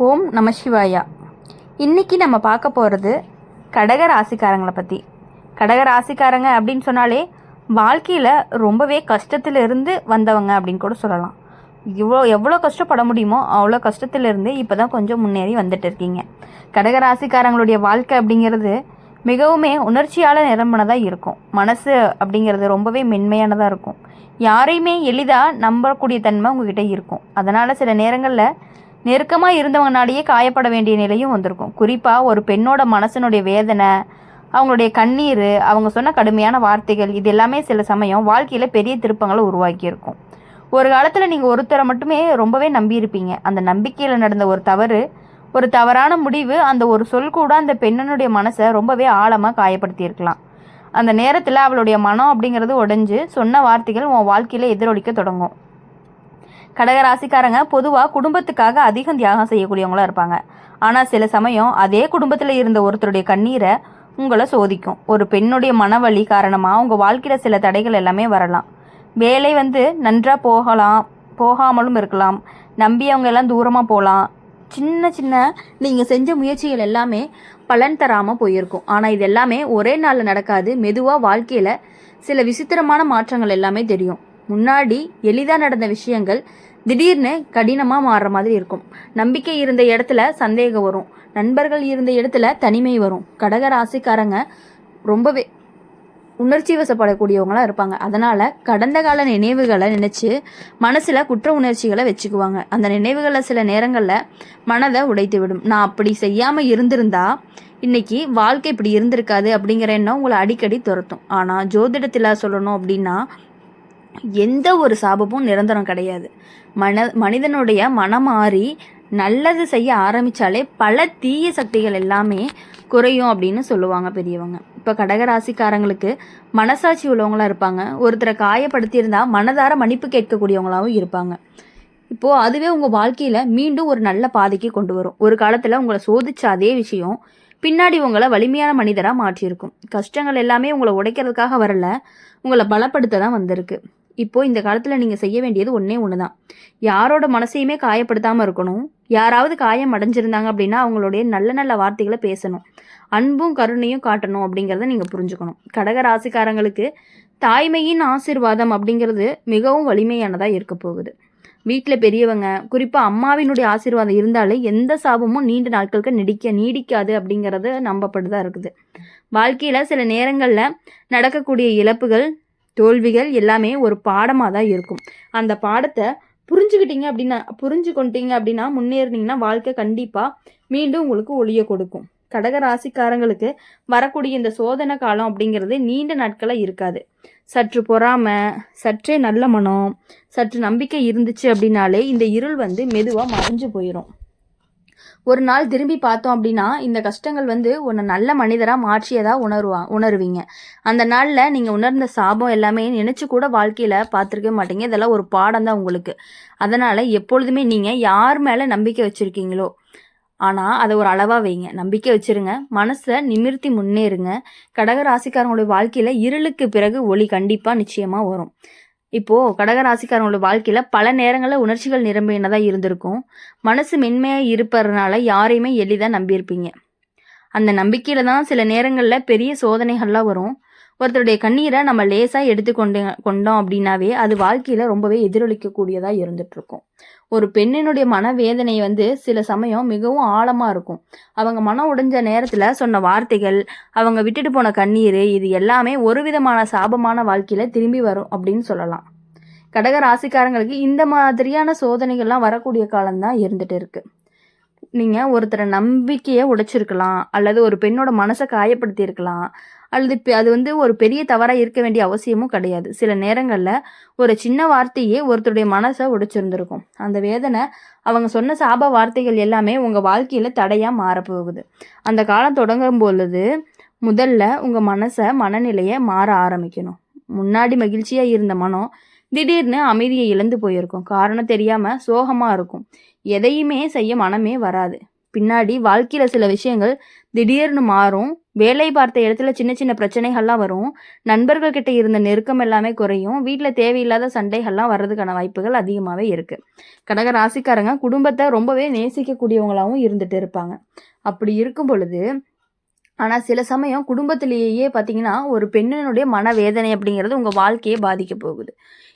ஓம் நம சிவாயா. இன்றைக்கி நம்ம பார்க்க போகிறது கடக ராசிக்காரங்களை பற்றி. கடக ராசிக்காரங்க அப்படின்னு சொன்னாலே வாழ்க்கையில் ரொம்பவே கஷ்டத்திலிருந்து வந்தவங்க அப்படின்னு கூட சொல்லலாம். எவ்வளோ கஷ்டப்பட முடியுமோ அவ்வளோ கஷ்டத்திலிருந்து இப்போ தான் கொஞ்சம் முன்னேறி வந்துட்டு இருக்கீங்க. கடக ராசிக்காரங்களுடைய வாழ்க்கை அப்படிங்கிறது மிகவுமே உணர்ச்சியால் நிரம்பினதாக இருக்கும். மனசு அப்படிங்கிறது ரொம்பவே மென்மையானதாக இருக்கும். யாரையுமே எளிதாக நம்பக்கூடிய தன்மை உங்ககிட்ட இருக்கும். அதனால் சில நேரங்களில் நெருக்கமாக இருந்தவங்கனாலேயே காயப்பட வேண்டிய நிலையும் வந்திருக்கும். குறிப்பாக ஒரு பெண்ணோட மனசனுடைய வேதனை, அவங்களுடைய கண்ணீர், அவங்க சொன்ன கடுமையான வார்த்தைகள், இது எல்லாமே சில சமயம் வாழ்க்கையில் பெரிய திருப்பங்களை உருவாக்கியிருக்கும். ஒரு காலத்தில் நீங்கள் ஒருத்தரை மட்டுமே ரொம்பவே நம்பியிருப்பீங்க. அந்த நம்பிக்கையில் நடந்த ஒரு தவறான முடிவு, அந்த ஒரு சொல் கூட அந்த பெண்ணனுடைய மனசை ரொம்பவே ஆழமாக காயப்படுத்தியிருக்கலாம். அந்த நேரத்தில் அவளுடைய மனம் அப்படிங்கிறது உடைஞ்சு சொன்ன வார்த்தைகள் உன் வாழ்க்கையில் எதிரொலிக்க தொடங்கும். கடகராசிக்காரங்க பொதுவாக குடும்பத்துக்காக அதிகம் தியாகம் செய்யக்கூடியவங்களாக இருப்பாங்க. ஆனால் சில சமயம் அதே குடும்பத்தில் இருந்த ஒருத்தருடைய கண்ணீரை உங்களை சோதிக்கும். ஒரு பெண்ணுடைய மனவலி காரணமாக உங்கள் வாழ்க்கையில் சில தடைகள் எல்லாமே வரலாம். வேலை நன்றாக போகாமலும் இருக்கலாம். நம்பியவங்க எல்லாம் தூரமாக போகலாம். சின்ன சின்ன நீங்கள் செஞ்ச முயற்சிகள் எல்லாமே பலன் தராமல் போயிருக்கும். ஆனால் இது எல்லாமே ஒரே நாளில் நடக்காது. மெதுவாக வாழ்க்கையில் சில விசித்திரமான மாற்றங்கள் எல்லாமே தெரியும். முன்னாடி எளிதாக நடந்த விஷயங்கள் திடீர்னு கடினமாக மாறுற மாதிரி இருக்கும். நம்பிக்கை இருந்த இடத்துல சந்தேகம் வரும். நண்பர்கள் இருந்த இடத்துல தனிமை வரும். கடக ராசிக்காரங்க ரொம்பவே உணர்ச்சி வசப்படக்கூடியவங்களாக இருப்பாங்க. அதனால் கடந்த கால நினைவுகளை நினச்சி மனசில் குற்ற உணர்ச்சிகளை வச்சுக்குவாங்க. அந்த நினைவுகளை சில நேரங்களில் மனதை உடைத்து விடும். நான் அப்படி செய்யாமல் இருந்திருந்தா இன்னைக்கு வாழ்க்கை இப்படி இருந்திருக்காது அப்படிங்கிற எண்ணம் உங்களை அடிக்கடி துரத்தும். ஆனால் ஜோதிடத்தில் சொல்லணும் அப்படின்னா எந்த ஒரு சாபமும் நிரந்தரம் கிடையாது. மனிதனுடைய மனம் மாறி நல்லது செய்ய ஆரம்பித்தாலே பல தீய சக்திகள் எல்லாமே குறையும் அப்படின்னு சொல்லுவாங்க பெரியவங்க. இப்போ கடகராசிக்காரங்களுக்கு மனசாட்சி உள்ளவங்களாக இருப்பாங்க. ஒருத்தரை காயப்படுத்தியிருந்தால் மனதார மன்னிப்பு கேட்கக்கூடியவங்களாகவும் இருப்பாங்க. இப்போது அதுவே உங்கள் வாழ்க்கையில் மீண்டும் ஒரு நல்ல பாதைக்கு கொண்டு வரும். ஒரு காலத்தில் உங்களை சோதிச்ச அதே விஷயம் பின்னாடி உங்களை வலிமையான மனிதராக மாற்றியிருக்கும். கஷ்டங்கள் எல்லாமே உங்களை உடைக்கிறதுக்காக வரல, உங்களை பலப்படுத்த தான் வந்திருக்கு. இப்போது இந்த காலத்தில் நீங்கள் செய்ய வேண்டியது ஒன்றே ஒன்று தான். யாரோட மனசையுமே காயப்படுத்தாமல் இருக்கணும். யாராவது காயம் அடைஞ்சிருந்தாங்க அப்படின்னா அவங்களுடைய நல்ல நல்ல வார்த்தைகளை பேசணும். அன்பும் கருணையும் காட்டணும் அப்படிங்கிறத நீங்கள் புரிஞ்சுக்கணும். கடக ராசிக்காரங்களுக்கு தாய்மையின் ஆசீர்வாதம் அப்படிங்கிறது மிகவும் வலிமையானதாக இருக்க போகுது. வீட்டில் பெரியவங்க, குறிப்பாக அம்மாவினுடைய ஆசீர்வாதம் இருந்தாலே எந்த சாபமும் நீண்ட நாட்களுக்கு நீடிக்காது அப்படிங்கிறது நம்பப்படுதான் இருக்குது. வாழ்க்கையில் சில நேரங்களில் நடக்கக்கூடிய இழப்புகள், தோல்விகள் எல்லாமே ஒரு பாடமாக தான் இருக்கும். அந்த பாடத்தை புரிஞ்சுக்கொண்டீங்க அப்படின்னா முன்னேறினீங்கன்னா வாழ்க்கை கண்டிப்பாக மீண்டும் உங்களுக்கு ஒளிய கொடுக்கும். கடக ராசிக்காரங்களுக்கு வரக்கூடிய இந்த சோதனை காலம் அப்படிங்கிறது நீண்ட நாட்களாக இருக்காது. சற்று பொறாமை, சற்றே நல்ல மனம், சற்று நம்பிக்கை இருந்துச்சு அப்படின்னாலே இந்த இருள் மெதுவாக மறைஞ்சு போயிடும். ஒரு நாள் திரும்பி பார்த்தோம் அப்படின்னா இந்த கஷ்டங்கள் உன்னை நல்ல மனிதராக மாற்றியதாக உணருவீங்க. அந்த நாளில் நீங்கள் உணர்ந்த சாபம் எல்லாமே நினச்சி கூட வாழ்க்கையில் பார்த்துருக்கவே மாட்டீங்க. இதெல்லாம் ஒரு பாடம் தான் உங்களுக்கு. அதனால் எப்பொழுதுமே நீங்கள் யார் மேலே நம்பிக்கை வச்சுருக்கீங்களோ ஆனால் அதை ஒரு அளவாக வைங்க. நம்பிக்கை வச்சுருங்க. மனசை நிமிர்த்தி முன்னேறுங்க. கடக ராசிக்காரங்களுடைய வாழ்க்கையில் இருளுக்கு பிறகு ஒளி கண்டிப்பாக நிச்சயமாக வரும். இப்போது கடகராசிக்காரங்களோட வாழ்க்கையில் பல நேரங்களில் உணர்ச்சிகள் நிரம்பினதாக இருந்திருக்கும். மனசு மென்மையாக இருப்பதுனால யாரையுமே எளிதாக நம்பியிருப்பீங்க. அந்த நம்பிக்கையில் தான் சில நேரங்களில் பெரிய சோதனைகள்லாம் வரும். ஒருத்தருடைய கண்ணீரை நம்ம லேசாக கொண்டோம் அப்படின்னாவே அது வாழ்க்கையில் ரொம்பவே எதிரொலிக்கக்கூடியதாக இருந்துகிட்ருக்கும். ஒரு பெண்ணினுடைய மனவேதனை சில சமயம் மிகவும் ஆழமாக இருக்கும். அவங்க மனம் உடைஞ்ச நேரத்தில் சொன்ன வார்த்தைகள், அவங்க விட்டுட்டு போன கண்ணீர், இது எல்லாமே ஒரு விதமான சாபமான வாழ்க்கையில் திரும்பி வரும் அப்படின்னு சொல்லலாம். கடக ராசிக்காரங்களுக்கு இந்த மாதிரியான சோதனைகள்லாம் வரக்கூடிய காலம்தான் இருந்துகிட்டு இருக்குது. நீங்கள் ஒருத்தரை நம்பிக்கையை உடைச்சிருக்கலாம், அல்லது ஒரு பெண்ணோட மனசை காயப்படுத்தியிருக்கலாம், அல்லது அது ஒரு பெரிய தவறாக இருக்க வேண்டிய அவசியமும் கிடையாது. சில நேரங்களில் ஒரு சின்ன வார்த்தையே ஒருத்தருடைய மனசை உடைச்சிருந்துருக்கும். அந்த வேதனை, அவங்க சொன்ன சாப வார்த்தைகள் எல்லாமே உங்கள் வாழ்க்கையில் தடையாக மாறப்போகுது. அந்த காலம் தொடங்கும் பொழுது முதல்ல உங்கள் மனநிலையை மாற ஆரம்பிக்கணும். முன்னாடி மகிழ்ச்சியாக இருந்த மனம் திடீர்னு அமைதியை இழந்து போயிருக்கும். காரணம் தெரியாமல் சோகமாக இருக்கும். எதையுமே செய்ய மனமே வராது. பின்னாடி வாழ்க்கையில் சில விஷயங்கள் திடீர்னு மாறும். வேலை பார்த்த இடத்துல சின்ன சின்ன பிரச்சனைகள்லாம் வரும். நண்பர்கள் கிட்ட இருந்த நெருக்கம் எல்லாமே குறையும். வீட்டில் தேவையில்லாத சண்டைகள்லாம் வர்றதுக்கான வாய்ப்புகள் அதிகமாகவே இருக்குது. கடக ராசிக்காரங்க குடும்பத்தை ரொம்பவே நேசிக்கக்கூடியவங்களாகவும் இருந்துட்டு இருப்பாங்க. அப்படி இருக்கும் பொழுது ஆனால் சில சமயம் குடும்பத்திலேயே பார்த்தீங்கன்னா ஒரு பெண்ணினுடைய மனவேதனை அப்படிங்கிறது உங்கள் வாழ்க்கையை பாதிக்க போகுது.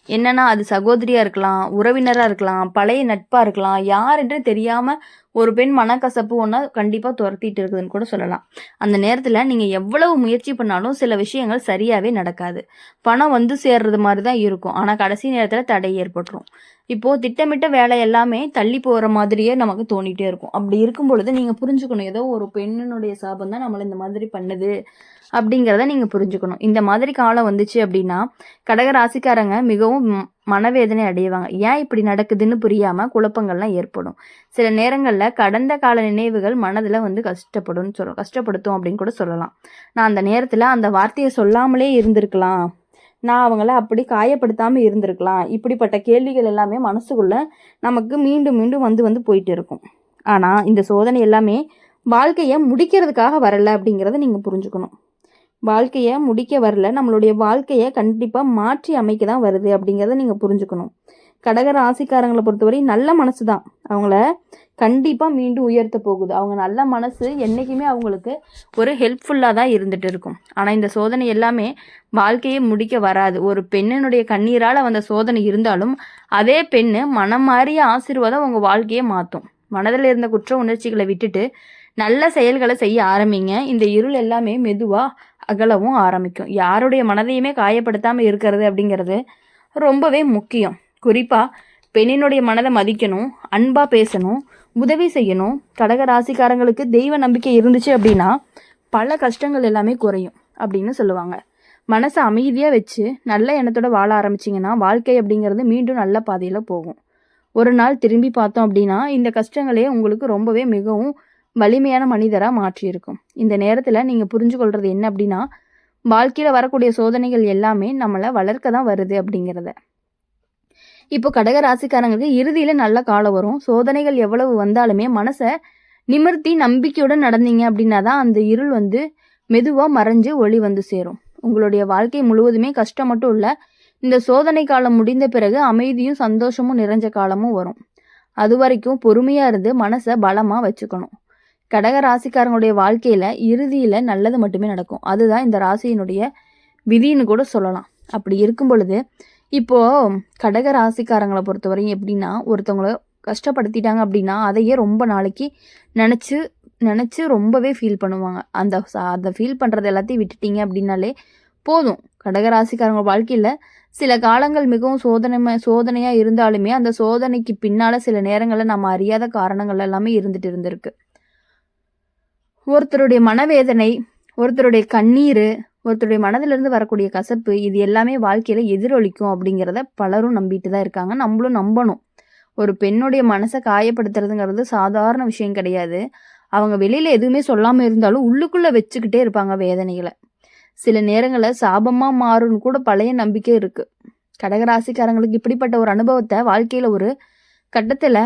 என்னன்னா அது சகோதரியாக இருக்கலாம், உறவினராக இருக்கலாம், பழைய நட்பாக இருக்கலாம், யாருன்னு தெரியாமல் ஒரு பெண் மனக்கசப்பு ஒன்றா கண்டிப்பாக துரத்திட்டு இருக்குதுன்னு கூட சொல்லலாம். அந்த நேரத்தில் நீங்கள் எவ்வளவு முயற்சி பண்ணாலும் சில விஷயங்கள் சரியாகவே நடக்காது. பணம் வந்து சேர்றது மாதிரி தான் இருக்கும், ஆனால் கடைசி நேரத்தில் தடை ஏற்பட்டுரும். இப்போது திட்டமிட்ட வேலை எல்லாமே தள்ளி போகிற மாதிரியே நமக்கு தோணிகிட்டே இருக்கும். அப்படி இருக்கும் பொழுது நீங்கள் புரிஞ்சுக்கணும், ஏதோ ஒரு பெண்ணினுடைய சாபம் தான் நம்மளை இந்த மாதிரி பண்ணுது அப்படிங்கிறத நீங்கள் புரிஞ்சுக்கணும். இந்த மாதிரி காலம் வந்துச்சு அப்படின்னா கடக ராசிக்காரங்க மிகவும் மனவேதனை அடைவாங்க. ஏன் இப்படி நடக்குதுன்னு புரியாமல் குழப்பங்கள்லாம் ஏற்படும். சில நேரங்களில் கடந்த கால நினைவுகள் மனதில் வந்து கஷ்டப்படுத்தும் அப்படின்னு கூட சொல்லலாம். நான் அந்த நேரத்தில் அந்த வார்த்தையை சொல்லாமலே இருந்திருக்கலாம், நான் அவங்கள அப்படி காயப்படுத்தாமல் இருந்திருக்கலாம், இப்படிப்பட்ட கேள்விகள் எல்லாமே மனசுக்குள்ளே நமக்கு மீண்டும் மீண்டும் வந்து போயிட்டு இருக்கும். ஆனால் இந்த சோதனை எல்லாமே வாழ்க்கையை முடிக்கிறதுக்காக வரலை அப்படிங்கிறத நீங்கள் புரிஞ்சுக்கணும். வாழ்க்கையை முடிக்க வரல, நம்மளுடைய வாழ்க்கையை கண்டிப்பாக மாற்றி அமைக்க தான் வருது அப்படிங்கிறத நீங்கள் புரிஞ்சுக்கணும். கடக ராசிக்காரங்களை பொறுத்தவரை நல்ல மனசு தான் அவங்கள கண்டிப்பாக மீண்டும் உயர்த்த போகுது. அவங்க நல்ல மனசு என்றைக்குமே அவங்களுக்கு ஒரு ஹெல்ப்ஃபுல்லாக தான் இருந்துகிட்டு இருக்கும். ஆனால் இந்த சோதனை எல்லாமே வாழ்க்கையை முடிக்க வராது. ஒரு பெண்ணினுடைய கண்ணீரால் வந்த சோதனை இருந்தாலும் அதே பெண்ணு மனம் மாறிய ஆசீர்வாதம் உங்கள் வாழ்க்கையை மாற்றும். மனதில் இருந்த குற்ற உணர்ச்சிகளை விட்டுட்டு நல்ல செயல்களை செய்ய ஆரம்பிங்க. இந்த இருள் எல்லாமே மெதுவாக அகலவும் ஆரம்பிக்கும். யாருடைய மனதையுமே காயப்படுத்தாமல் இருக்கிறது அப்படிங்கிறது ரொம்பவே முக்கியம். குறிப்பாக பெண்ணினுடைய மனதை மதிக்கணும், அன்பாக பேசணும், உதவி செய்யணும். கடக ராசிக்காரங்களுக்கு தெய்வ நம்பிக்கை இருந்துச்சு அப்படின்னா பல கஷ்டங்கள் எல்லாமே குறையும் அப்படின்னு சொல்லுவாங்க. மனசை அமைதியாக வச்சு நல்ல எண்ணத்தோட வாழ ஆரம்பிச்சிங்கன்னா வாழ்க்கை அப்படிங்கிறது மீண்டும் நல்ல பாதையில் போகும். ஒரு நாள் திரும்பி பார்த்தோம் அப்படின்னா இந்த கஷ்டங்களே உங்களுக்கு ரொம்பவே மிகவும் வலிமையான மனிதராக மாற்றியிருக்கும். இந்த நேரத்தில் நீங்கள் புரிஞ்சு கொள்வது என்ன அப்படின்னா வாழ்க்கையில் வரக்கூடிய சோதனைகள் எல்லாமே நம்மளை வளர்க்க தான் வருது அப்படிங்கிறத. இப்போ கடக ராசிக்காரங்களுக்கு இறுதியில் நல்ல காலம் வரும். சோதனைகள் எவ்வளவு வந்தாலுமே மனசை நிமிர்த்தி நம்பிக்கையுடன் நடந்தீங்க அப்படின்னா தான் அந்த இருள் வந்து மெதுவாக மறைஞ்சு ஒளி வந்து சேரும். உங்களுடைய வாழ்க்கை முழுவதுமே கஷ்டம் மட்டும் இல்லை, இந்த சோதனை காலம் முடிந்த பிறகு அமைதியும் சந்தோஷமும் நிறைஞ்ச காலமும் வரும். அது வரைக்கும் பொறுமையாக இருந்து மனசை பலமாக வச்சுக்கணும். கடக ராசிக்காரங்களுடைய வாழ்க்கையில் இறுதியில் நல்லது மட்டுமே நடக்கும். அதுதான் இந்த ராசியினுடைய விதின்னு கூட சொல்லலாம். அப்படி இருக்கும் பொழுது இப்போது கடக ராசிக்காரங்களை பொறுத்தவரையும் எப்படின்னா ஒருத்தவங்கள கஷ்டப்படுத்திட்டாங்க அப்படின்னா அதையே ரொம்ப நாளைக்கு நினச்சி ரொம்பவே ஃபீல் பண்ணுவாங்க. அதை ஃபீல் பண்ணுறது எல்லாத்தையும் விட்டுட்டீங்க அப்படின்னாலே போதும். கடகராசிக்காரங்க வாழ்க்கையில் சில காலங்கள் மிகவும் சோதனையாக இருந்தாலுமே அந்த சோதனைக்கு பின்னால் சில நேரங்களில் நம்ம அறியாத காரணங்கள் எல்லாமே இருந்திருக்கு. ஒருத்தருடைய மனவேதனை, ஒருத்தருடைய கண்ணீர், ஒருத்தருடைய மனதிலிருந்து வரக்கூடிய கசப்பு, இது எல்லாமே வாழ்க்கையில் எதிரொலிக்கும் அப்படிங்கிறத பலரும் நம்பிட்டு தான் இருக்காங்க. நம்மளும் நம்பணும். ஒரு பெண்ணுடைய மனசை காயப்படுத்துறதுங்கிறது சாதாரண விஷயம் கிடையாது. அவங்க வெளியில் எதுவுமே சொல்லாமல் இருந்தாலும் உள்ளுக்குள்ளே வச்சுக்கிட்டே இருப்பாங்க வேதனைகளை. சில நேரங்களில் சாபமாக மாறும்னு கூட பழைய நம்பிக்கை இருக்குது. கடகராசிக்காரங்களுக்கு இப்படிப்பட்ட ஒரு அனுபவத்தை வாழ்க்கையில் ஒரு கட்டத்தில்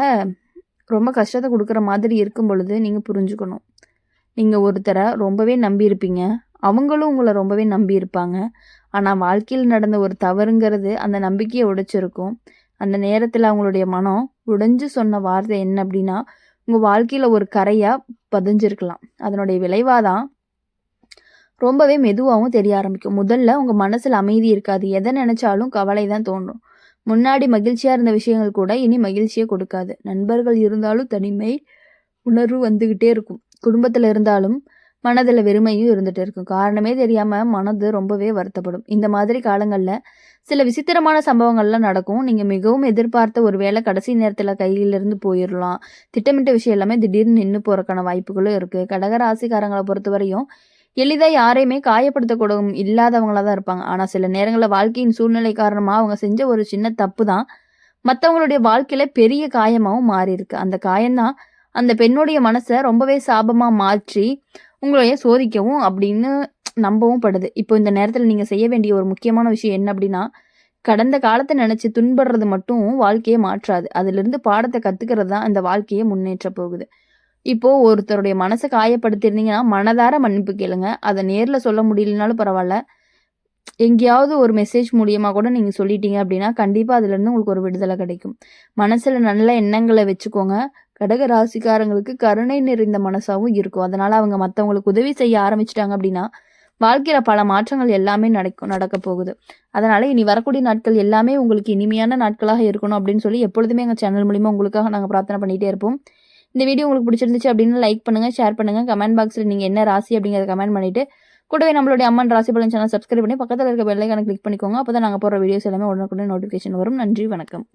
ரொம்ப கஷ்டத்தை கொடுக்குற மாதிரி இருக்கும் பொழுது நீங்கள் புரிஞ்சுக்கணும். நீங்கள் ஒருத்தரை ரொம்பவே நம்பியிருப்பீங்க, அவங்களும் உங்களை ரொம்பவே நம்பியிருப்பாங்க. ஆனால் வாழ்க்கையில் நடந்த ஒரு தவறுங்கிறது அந்த நம்பிக்கையை உடைச்சிருக்கும். அந்த நேரத்தில் அவங்களுடைய மனம் உடைஞ்சு சொன்ன வார்த்தை என்ன அப்படின்னா உங்கள் வாழ்க்கையில் ஒரு கரையாக பதிஞ்சிருக்கலாம். அதனுடைய விளைவாக தான் ரொம்பவே மெதுவாகவும் தெரிய ஆரம்பிக்கும். முதல்ல உங்கள் மனசில் அமைதி இருக்காது. எதை நினச்சாலும் கவலை தான் தோன்றும். முன்னாடி மகிழ்ச்சியாக இருந்த விஷயங்கள் கூட இனி மகிழ்ச்சியை கொடுக்காது. நண்பர்கள் இருந்தாலும் தனிமை உணர்வு வந்துக்கிட்டே இருக்கும். குடும்பத்தில் இருந்தாலும் மனதில் வெறுமையும் இருந்துகிட்டே இருக்கும். காரணமே தெரியாமல் மனது ரொம்பவே வருத்தப்படும். இந்த மாதிரி காலங்களில் சில விசித்திரமான சம்பவங்கள்லாம் நடக்கும். நீங்கள் மிகவும் எதிர்பார்த்த ஒரு வேளை கடைசி நேரத்தில் கையிலிருந்து போயிடலாம். திட்டமிட்ட விஷயம் எல்லாமே திடீர்னு நின்று போகிறக்கான வாய்ப்புகளும் இருக்குது. கடகராசிக்காரங்களை பொறுத்தவரையும் எளிதாக யாரையுமே காயப்படுத்தக்கூட இல்லாதவங்களாக தான் இருப்பாங்க. ஆனால் சில நேரங்களில் வாழ்க்கையின் சூழ்நிலை காரணமாக அவங்க செஞ்ச ஒரு சின்ன தப்பு தான் மற்றவங்களுடைய வாழ்க்கையில் பெரிய காயமாகவும் மாறி இருக்கு. அந்த காயம்தான் அந்த பெண்ணுடைய மனசை ரொம்பவே சாபமாக மாற்றி உங்களைய சோதிக்கவும் அப்படின்னு நம்பவும் படுது. இப்போ இந்த நேரத்தில் நீங்கள் செய்ய வேண்டிய ஒரு முக்கியமான விஷயம் என்ன அப்படின்னா கடந்த காலத்தை நினச்சி துன்படுறது மட்டும் வாழ்க்கையை மாற்றாது. அதிலிருந்து பாடத்தை கற்றுக்கிறது தான் இந்த வாழ்க்கையை முன்னேற்ற போகுது. இப்போது ஒருத்தருடைய மனசை காயப்படுத்தியிருந்தீங்கன்னா மனதார மன்னிப்பு கேளுங்க. அதை நேரில் சொல்ல முடியலனாலும் பரவாயில்ல. எங்கேயாவது ஒரு மெசேஜ் மூலியமாக கூட நீங்கள் சொல்லிட்டீங்க அப்படின்னா கண்டிப்பாக அதுலேருந்து உங்களுக்கு ஒரு விடுதலை கிடைக்கும். மனசில் நல்ல எண்ணங்களை வச்சுக்கோங்க. கடக ராசிக்காரங்களுக்கு கருணை நிறைந்த மனசாகவும் இருக்கும். அதனால் அவங்க மற்றவங்களுக்கு உதவி செய்ய ஆரம்பிச்சிட்டாங்க அப்படின்னா வாழ்க்கையில் பல மாற்றங்கள் எல்லாமே நடக்க போகுது. அதனால் இனி வரக்கூடிய நாட்கள் எல்லாமே உங்களுக்கு இனிமையான நாட்களாக இருக்கணும் அப்படின்னு சொல்லி எப்பொழுதுமே எங்கள் சேனல் மூலிமா உங்களுக்காக நாங்கள் பிரார்த்தனை பண்ணிகிட்டே இருப்போம். இந்த வீடியோ உங்களுக்கு பிடிச்சிருந்துச்சு அப்படின்னு லைக் பண்ணுங்கள், ஷேர் பண்ணுங்கள். கமெண்ட் பாக்ஸில் நீங்கள் என்ன ராசி அப்படிங்கிறத கமெண்ட் பண்ணிவிட்டு கூடவே நம்மளுடைய அம்மன் ராசி பலன் சேனல் சப்ஸ்கிரைப் பண்ணி பக்கத்தில் இருக்க பெல் ஐகானை கிளிக் பண்ணிக்கோங்க. அப்போ தான் நாங்கள் போடுற வீடியோஸ் எல்லாமே உடனுக்குடன் நோட்டிஃபிகேஷன் வரும். நன்றி, வணக்கம்.